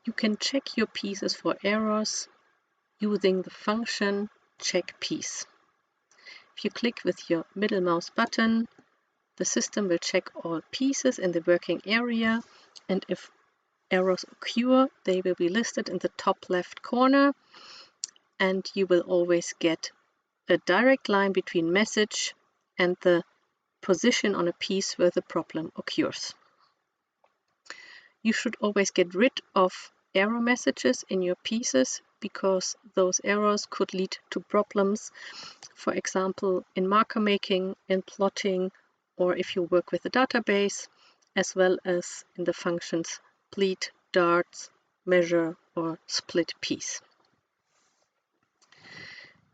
You can check your pieces for errors using the function check piece. If you click with your middle mouse button, the system will check all pieces in the working area, and if errors occur, they will be listed in the top left corner, and you will always get a direct line between message and the position on a piece where the problem occurs. You should always get rid of error messages in your pieces because those errors could lead to problems, for example, in marker making, in plotting, or if you work with a database, as well as in the functions bleed, darts, measure, or split piece.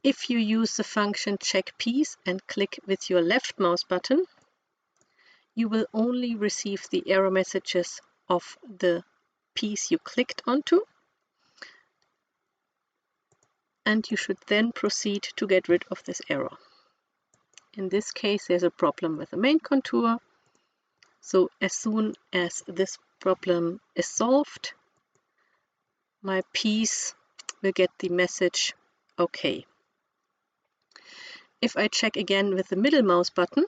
If you use the function check piece and click with your left mouse button, you will only receive the error messages of the piece you clicked onto, and you should then proceed to get rid of this error. In this case, there's a problem with the main contour, so as soon as this problem is solved, my piece will get the message OK. If I check again with the middle mouse button,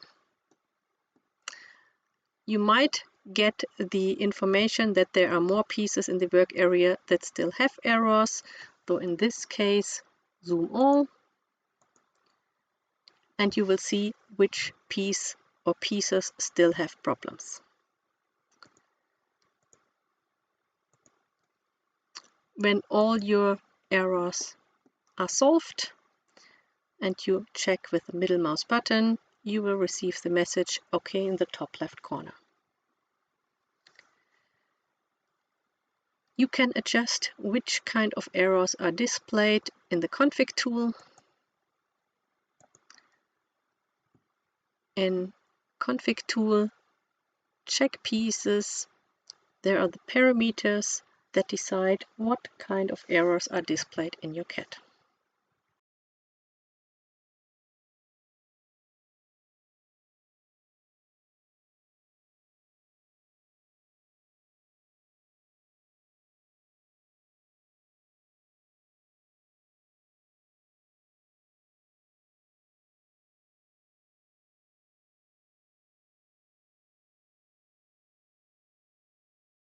you might get the information that there are more pieces in the work area that still have errors. So in this case, zoom all, and you will see which piece or pieces still have problems. When all your errors are solved and you check with the middle mouse button, you will receive the message OK in the top left corner. You can adjust which kind of errors are displayed in the config tool. In config tool, check pieces, there are the parameters that decide what kind of errors are displayed in your CAD.